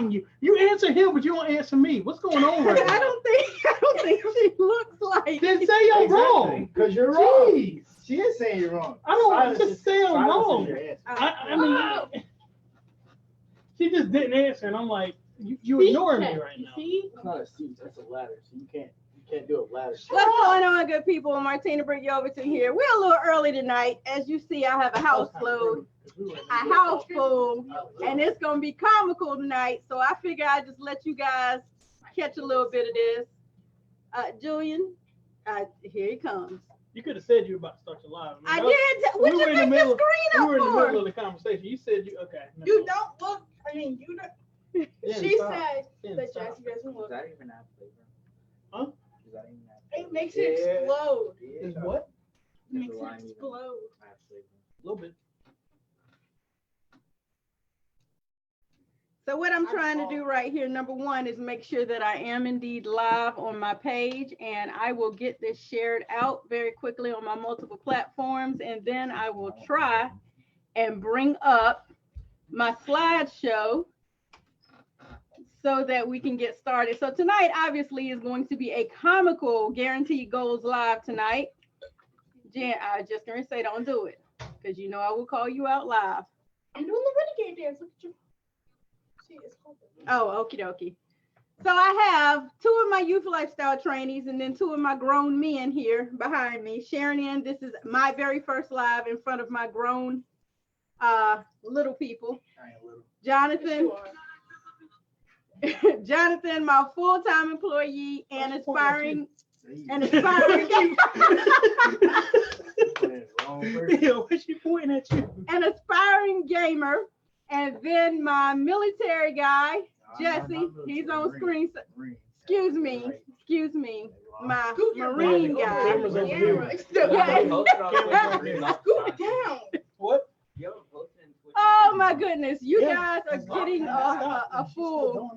from you. You answer him, but you don't answer me. What's going on right now? I don't think she looks like. Then say I'm wrong. Because you're wrong. Jeez. She is saying you're wrong. I don't Silence just is- say I'm silence is wrong. your answer. I mean, she just didn't answer, and I'm like, you ignoring me right now. It's not a seat, that's a ladder. So you can't do a ladder. What's going on, good people? Martina Britt Yelverton here. We're a little early tonight. As you see, I have a house load, a house full, and it's gonna be comical tonight. So I figure I just let you guys catch a little bit of this. Julian, here he comes. You could have said you were about to start your live. I did. What you make the screen We up were in the middle for? of the conversation. You said you okay. No. You don't look. I mean, you don't. Yeah, She stop. said Yeah, that stop. Jesse doesn't look. Does that even have flavor? Huh? Does that even have flavor? It makes it explode. Is what? It makes it explode. A little bit. So what I'm trying to do right here, number one, is make sure that I am indeed live on my page, and I will get this shared out very quickly on my multiple platforms, and then I will try and bring up my slideshow so that we can get started. So tonight, obviously, is going to be a comical Guaranteed Goals Live tonight. Jen, I just gonna say, don't do it, because you know I will call you out live. I'm doing the renegade dance. Look at you. See, it's called. Oh, okie dokie. So I have two of my youth lifestyle trainees and then two of my grown men here behind me. Sharon in, this is my very first live in front of my grown little people. Jonathan, Jonathan, my full-time employee and aspiring Yeah, what's she pointing at you? an aspiring gamer. And then my military guy, Jesse, he's on screen. Excuse me, my Marine guy. Cameras over here. Scoot down. What? Oh my goodness, you guys are getting a full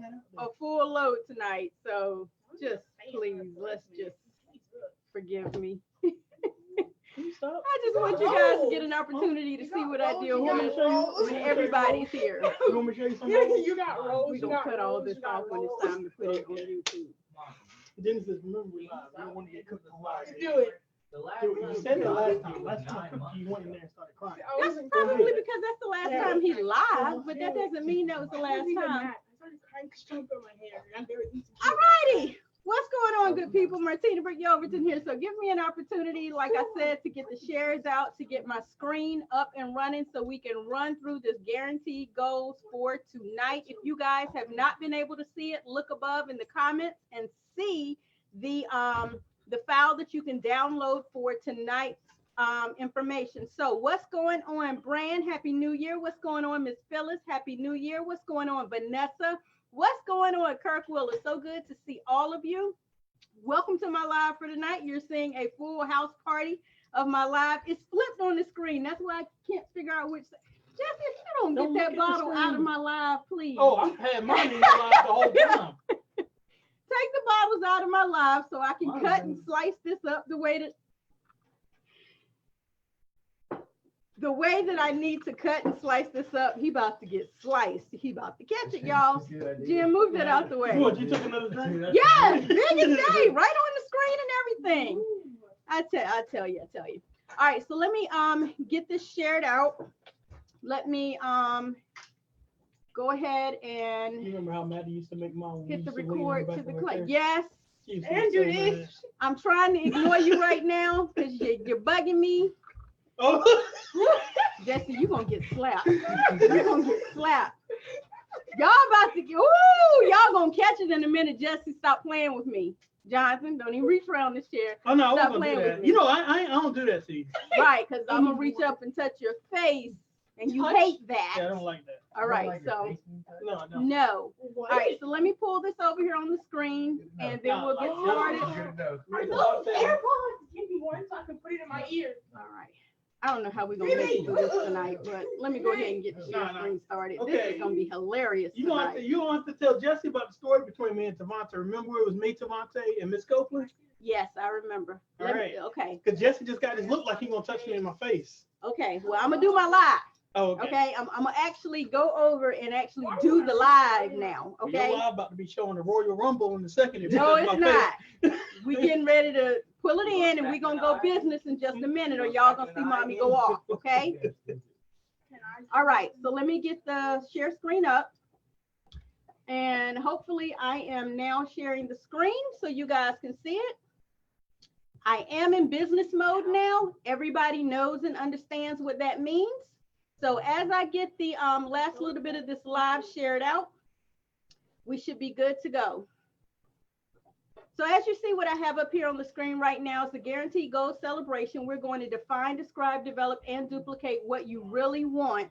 load tonight. So just please, let's just forgive me. I just want you guys to get an opportunity to see what I deal with when everybody's here. You want me to show you something? You got rolls. We gonna cut all this off when it's time to put it on YouTube. Genesis, remember we live. I don't want to get cooked live. Do it. You said that last time. Last time you went in there and started crying. That's probably because that's the last time he's live, but that doesn't mean that was the last time. I started crying because you put my hair. I'm very easy. Alrighty. What's going on, good people? Martina Britt Yelverton here. So give me an opportunity, like I said, to get the shares out, to get my screen up and running so we can run through this guaranteed goals for tonight. If you guys have not been able to see it, look above in the comments and see the file that you can download for tonight's information. So what's going on, Brand? Happy New Year. What's going on, Miss Phyllis? Happy New Year. What's going on, Vanessa? What's going on, Kirk Willis? So good to see all of you. Welcome to my live for tonight. You're seeing a full house party of my live. It's flipped on the screen. That's why I can't figure out which. Jesse, if you don't get that bottle out of my live, please. Oh, I've had mine in the live the whole time. Take the bottles out of my live so I can cut and slice this up the way that I need to cut and slice this up. He about to get sliced. He about to catch it, y'all. Jim, move that out the way. What, you took another drink? Yes, big as day, right on the screen and everything. I tell you. All right, so let me get this shared out. Let me go ahead and You remember how Maddie used to make mine? hit the record to the click. Yes, Andrew is. I'm trying to ignore you right now because you're bugging me. Oh. Jesse, you're gonna get slapped. You're gonna get slapped. Y'all about to get, ooh, y'all gonna catch it in a minute. Jesse, stop playing with me. Jonathan, don't even reach around this chair. Oh no, I Stop wasn't playing gonna do with that. me. You know, I don't do that to you. Right, because I'm gonna reach up and touch your face, and you hate that. Yeah, I don't like that. All right, so No, I don't. no. All right, so let me pull this over here on the screen, and then we'll get started. I know. AirPods. Give me one so I can put it in my ear. All right. I don't know how we're gonna make it through this tonight, but let me go ahead and get the share screen started. This Okay. is gonna be hilarious You don't have to tell Jesse about the story between me and Tavante. Remember it was me, Tavante, and Miss Copeland? Yes, I remember. All right. Okay. Because Jesse just got this look like he gonna touch me in my face. Okay. Well, I'm gonna do my live. Oh, Okay, I'm gonna actually go over and actually do the live now. Okay. Your live about to be showing the Royal Rumble in a second. No, it's not. We getting ready to pull it in, and we're gonna go business in just a minute, or y'all gonna see mommy go off. Okay. All right. So let me get the share screen up, and hopefully I am now sharing the screen so you guys can see it. I am in business mode now. Everybody knows and understands what that means. So as I get the last little bit of this live shared out, we should be good to go. So as you see, what I have up here on the screen right now is the Guaranteed Goals Celebration. We're going to define, describe, develop, and duplicate what you really want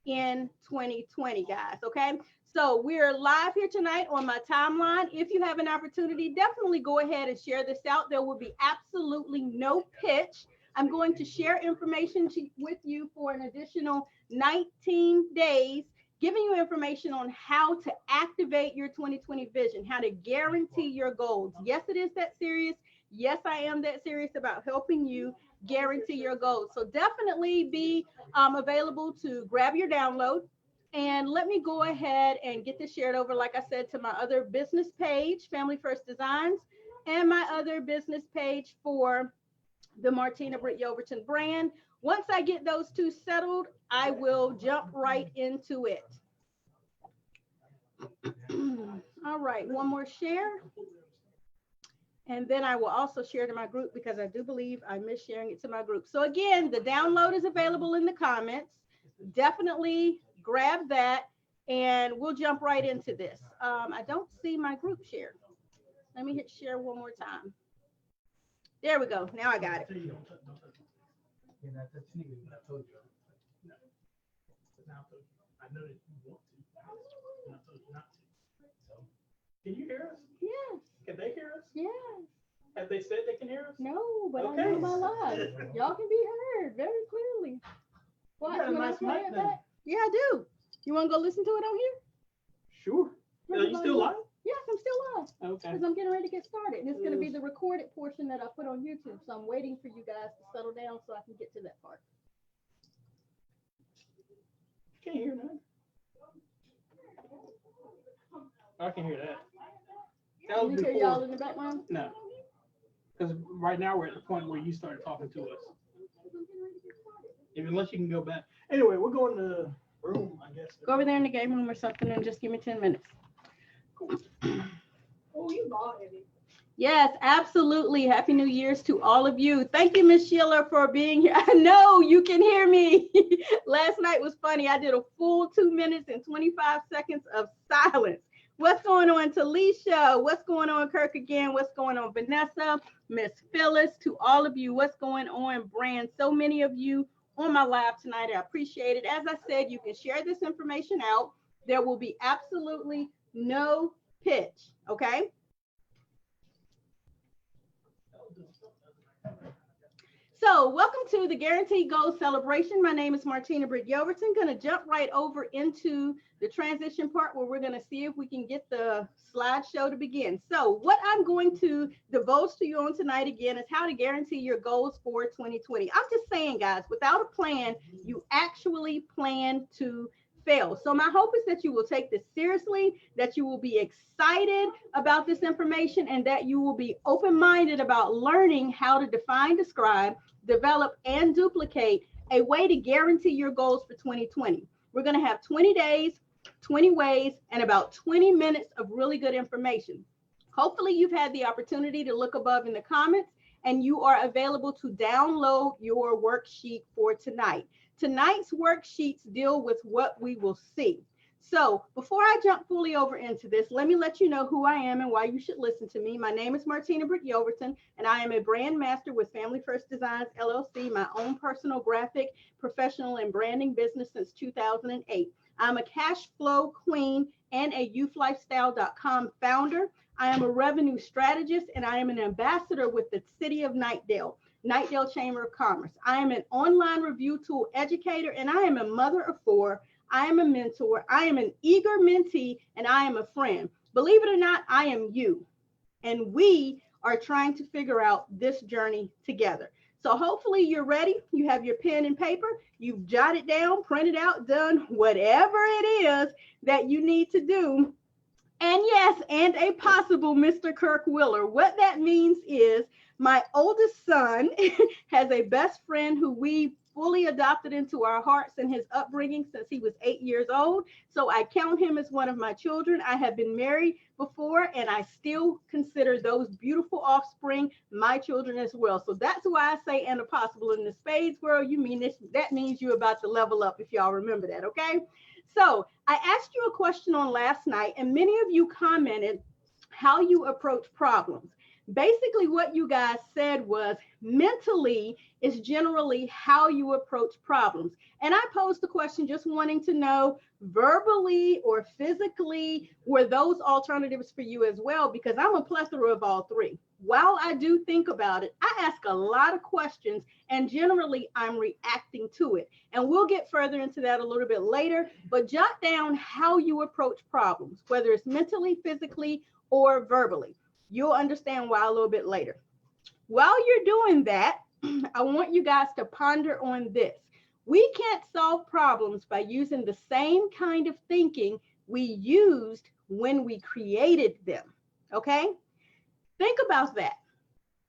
in 2020, guys, okay? So we're live here tonight on my timeline. If you have an opportunity, definitely go ahead and share this out. There will be absolutely no pitch. I'm going to share information with you for an additional 19 days, giving you information on how to activate your 2020 vision, how to guarantee your goals. Yes, it is that serious. Yes, I am that serious about helping you guarantee your goals. So definitely be available to grab your download. And let me go ahead and get this shared over, like I said, to my other business page, Family First Designs, and my other business page for the Martina Britt Yelverton brand. Once I get those two settled, I will jump right into it. All right, one more share. And then I will also share to my group because I do believe I missed sharing it to my group. So again, the download is available in the comments. Definitely grab that and we'll jump right into this. I don't see my group share. Let me hit share one more time. There we go. Now I got it. Can you hear us? Yes. Can they hear us? Yes. Have they said they can hear us? No, but Okay. I know my live. Y'all can be heard very clearly. What? You got a You want nice to play mic it then. back? Yeah, I do. You want to go listen to it on here? Sure. Are you still live? Yes, I'm still live. Okay. Because I'm getting ready to get started. And it's going to be the recorded portion that I put on YouTube. So I'm waiting for you guys to settle down so I can get to that part. Can't hear that. I can hear that. That Can was you hear y'all before. in the background? No. Because right now we're at the point where you started talking to us. Unless you can go back. Anyway, we're going to the room, I guess. Go over there in the game room or something and just give me 10 minutes. Oh, you bald headed. Yes, absolutely. Happy New Year's to all of you. Thank you, Miss Sheila, for being here. I know you can hear me. Last night was funny. I did a full 2 minutes and 25 seconds of silence. What's going on, Talisha? What's going on, Kirk again? What's going on, Vanessa? Miss Phyllis, to all of you. What's going on, Brand? So many of you on my live tonight. I appreciate it. As I said, you can share this information out. There will be absolutely no pitch, okay? So welcome to the Guaranteed Goals Celebration. My name is Martina Britt Yelverton. Going to jump right over into the transition part where we're going to see if we can get the slideshow to begin. So what I'm going to divulge to you on tonight again is how to guarantee your goals for 2020. I'm just saying, guys, without a plan, you actually plan to fail. So my hope is that you will take this seriously, that you will be excited about this information, and that you will be open-minded about learning how to define, describe, develop, and duplicate a way to guarantee your goals for 2020. We're going to have 20 days, 20 ways, and about 20 minutes of really good information. Hopefully you've had the opportunity to look above in the comments and you are available to download your worksheet for tonight. Tonight's worksheets deal with what we will see. So before I jump fully over into this, let me let you know who I am and why you should listen to me. My name is Martina Britt Yelverton, and I am a brand master with Family First Designs, LLC, my own personal graphic, professional, and branding business since 2008. I'm a cash flow queen and a youthlifestyle.com founder. I am a revenue strategist, and I am an ambassador with the City of Knightdale Chamber of Commerce. I am an online review tool educator, and I am a mother of 4. I am a mentor. I am an eager mentee, and I am a friend. Believe it or not, I am you. And we are trying to figure out this journey together. So hopefully you're ready. You have your pen and paper. You've jotted down, printed out, done whatever it is that you need to do. And yes, and a possible Mr. Kirk Willer. What that means is my oldest son has a best friend who we fully adopted into our hearts in his upbringing since he was 8 years old. So I count him as one of my children. I have been married before, and I still consider those beautiful offspring my children as well. So that's why I say and a possible in the spades world. You mean this? That means you're about to level up, if y'all remember that, okay? So I asked you a question on last night, and many of you commented how you approach problems. Basically, what you guys said was mentally is generally how you approach problems. And I posed the question just wanting to know verbally or physically, were those alternatives for you as well? Because I'm a plethora of all three. While I do think about it, I ask a lot of questions, and generally I'm reacting to it. And we'll get further into that a little bit later, but jot down how you approach problems, whether it's mentally, physically, or verbally. You'll understand why a little bit later. While you're doing that, I want you guys to ponder on this. We can't solve problems by using the same kind of thinking we used when we created them, okay? Think about that.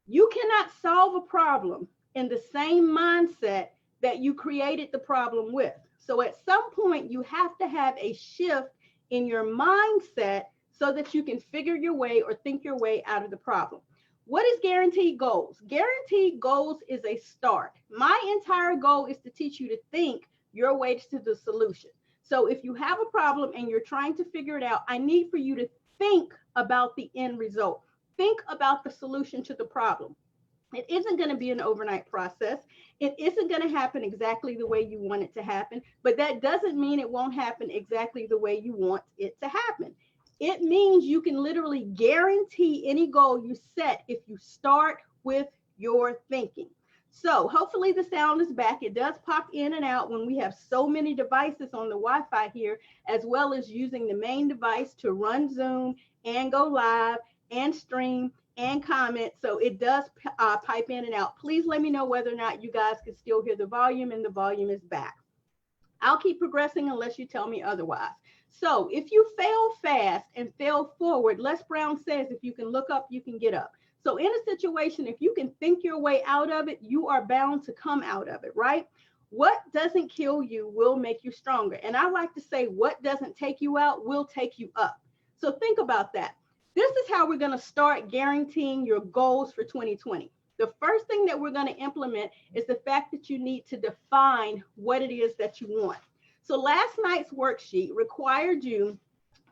You cannot solve a problem in the same mindset that you created the problem with. So at some point, you have to have a shift in your mindset so that you can figure your way or think your way out of the problem. What is guaranteed goals? Guaranteed goals is a start. My entire goal is to teach you to think your way to the solution. So if you have a problem and you're trying to figure it out, I need for you to think about the end result. Think about the solution to the problem. It isn't going to be an overnight process. It isn't going to happen exactly the way you want it to happen, but that doesn't mean it won't happen exactly the way you want it to happen. It means you can literally guarantee any goal you set if you start with your thinking. So hopefully the sound is back. It does pop in and out when we have so many devices on the Wi-Fi here, as well as using the main device to run Zoom and go live and stream and comment. So it does pipe in and out. Please let me know whether or not you guys can still hear the volume and the volume is back. I'll keep progressing unless you tell me otherwise. So if you fail fast and fail forward, Les Brown says, if you can look up, you can get up. So in a situation, if you can think your way out of it, you are bound to come out of it, right? What doesn't kill you will make you stronger. And I like to say, what doesn't take you out will take you up. So think about that. This is how we're going to start guaranteeing your goals for 2020. The first thing that we're going to implement is the fact that you need to define what it is that you want. So last night's worksheet required you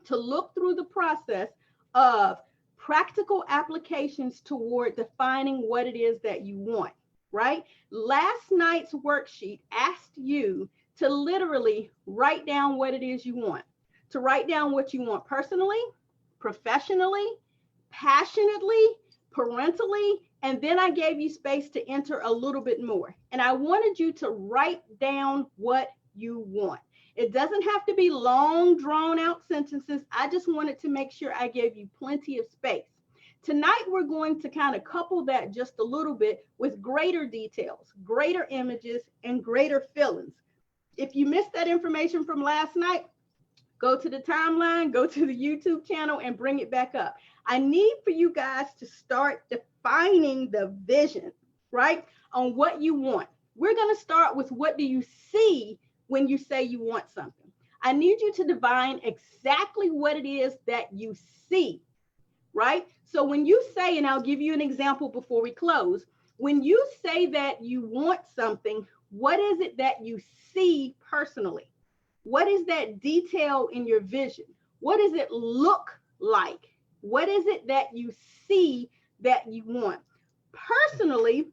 to look through the process of practical applications toward defining what it is that you want, right? Last night's worksheet asked you to literally write down what it is you want, to write down what you want personally, professionally, passionately, parentally, and then I gave you space to enter a little bit more. And I wanted you to write down what you want. It doesn't have to be long, drawn out sentences. I just wanted to make sure I gave you plenty of space. Tonight, we're going to kind of couple that just a little bit with greater details, greater images, and greater feelings. If you missed that information from last night, go to the timeline, go to the YouTube channel, and bring it back up. I need for you guys to start defining the vision, right, on what you want. We're going to start with what do you see when you say you want something. I need you to define exactly what it is that you see, right? So when you say, and I'll give you an example before we close, when you say that you want something, what is it that you see personally? What is that detail in your vision? What does it look like? What is it that you see that you want? Personally,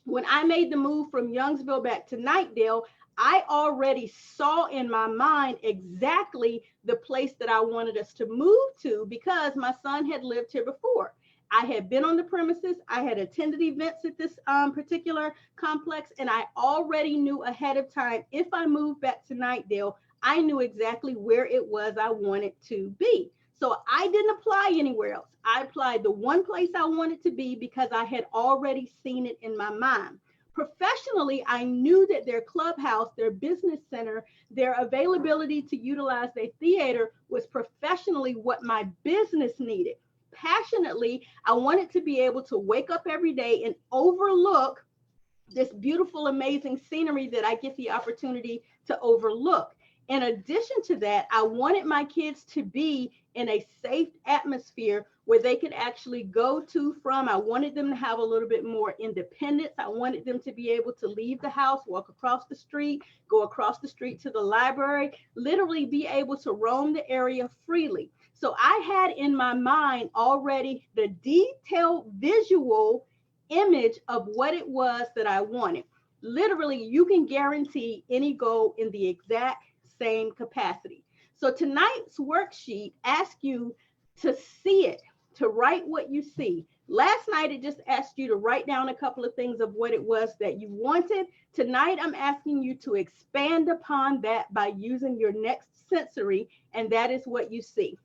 when I made the move from Youngsville back to Knightdale, I already saw in my mind exactly the place that I wanted us to move to because my son had lived here before. I had been on the premises. I had attended events at this particular complex, and I already knew ahead of time if I moved back to Knightdale, I knew exactly where it was I wanted to be. So I didn't apply anywhere else. I applied the one place I wanted to be because I had already seen it in my mind. Professionally, I knew that their clubhouse, their business center, their availability to utilize their theater was professionally what my business needed. Passionately, I wanted to be able to wake up every day and overlook this beautiful, amazing scenery that I get the opportunity to overlook. In addition to that, I wanted my kids to be in a safe atmosphere where they could actually go to from. I wanted them to have a little bit more independence. I wanted them to be able to leave the house, walk across the street, go across the street to the library, literally be able to roam the area freely. So I had in my mind already the detailed visual image of what it was that I wanted. Literally, you can guarantee any goal in the exact same capacity. So tonight's worksheet asks you to see it, to write what you see. Last night, it just asked you to write down a couple of things of what it was that you wanted. Tonight, I'm asking you to expand upon that by using your next sensory, and that is what you see.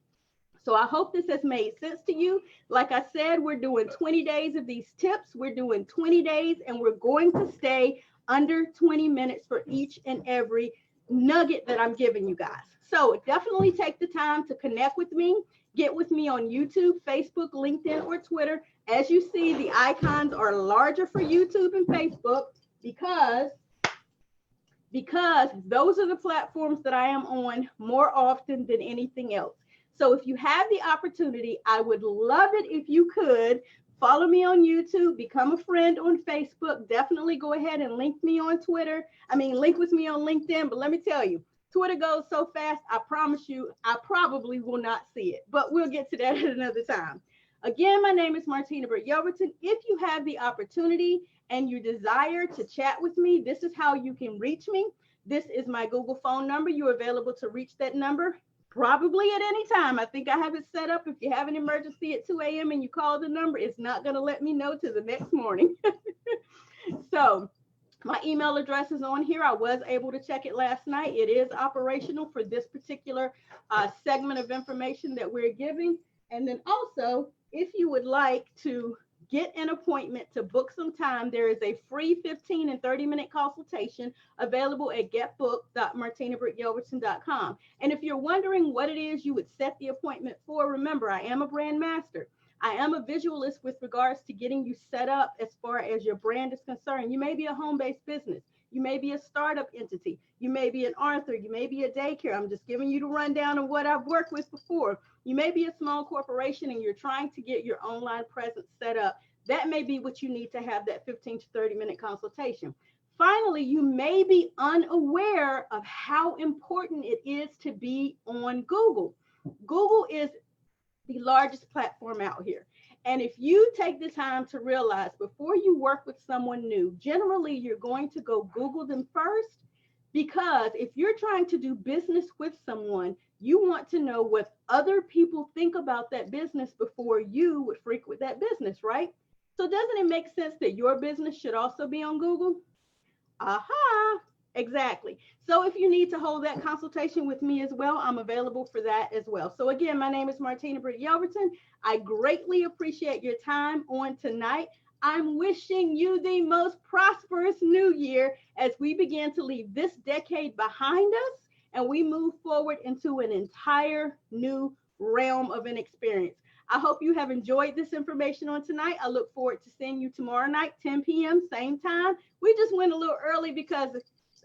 So I hope this has made sense to you. Like I said, we're doing 20 days of these tips. We're doing 20 days, and we're going to stay under 20 minutes for each and every nugget that I'm giving you guys. So definitely take the time to connect with me. Get with me on YouTube, Facebook, LinkedIn, or Twitter. As you see, the icons are larger for YouTube and Facebook because those are the platforms that I am on more often than anything else. So if you have the opportunity, I would love it if you could follow me on YouTube, become a friend on Facebook. Definitely go ahead and link me on Twitter. Link with me on LinkedIn. But let me tell you, Twitter goes so fast, I promise you, I probably will not see it. But we'll get to that at another time. Again, my name is Martina Britt Yelverton. If you have the opportunity and you desire to chat with me, this is how you can reach me. This is my Google phone number. You're available to reach that number probably at any time. I think I have it set up. If you have an emergency at 2 a.m. and you call the number, it's not going to let me know till the next morning. So my email address is on here. I was able to check it last night. It is operational for this particular segment of information that we're giving. And then also, if you would like to get an appointment to book some time, there is a free 15 and 30-minute consultation available at getbooked.martinabrityelverton.com. And if you're wondering what it is you would set the appointment for, remember, I am a brand master. I am a visualist with regards to getting you set up as far as your brand is concerned. You may be a home-based business. You may be a startup entity. You may be an author. You may be a daycare. I'm just giving you the rundown of what I've worked with before. You may be a small corporation and you're trying to get your online presence set up. That may be what you need to have that 15 to 30-minute consultation. Finally, you may be unaware of how important it is to be on Google. Google is the largest platform out here. And if you take the time to realize before you work with someone new, generally you're going to go Google them first, because if you're trying to do business with someone, you want to know what other people think about that business before you would frequent that business, right? So doesn't it make sense that your business should also be on Google? Aha, exactly. So if you need to hold that consultation with me as well, I'm available for that as well. So again, my name is Martina Britt Yelverton. I greatly appreciate your time on tonight. I'm wishing you the most prosperous new year as we begin to leave this decade behind us and we move forward into an entire new realm of an experience. I hope you have enjoyed this information on tonight. I look forward to seeing you tomorrow night, 10 p.m., same time. We just went a little early because,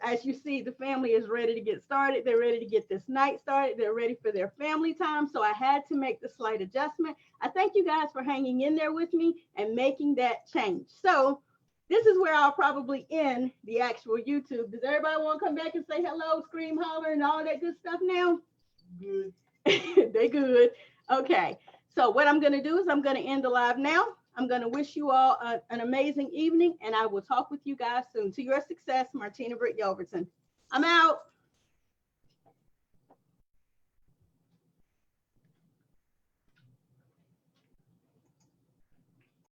as you see, the family is ready to get started. They're ready to get this night started. They're ready for their family time. So I had to make the slight adjustment. I thank you guys for hanging in there with me and making that change. So this is where I'll probably end the actual YouTube. Does everybody want to come back and say hello, scream, holler, and all that good stuff now? Good. They good. Okay. So what I'm going to do is I'm going to end the live now. I'm going to wish you all an amazing evening, and I will talk with you guys soon. To your success, Martina Britt Yelverton. I'm out.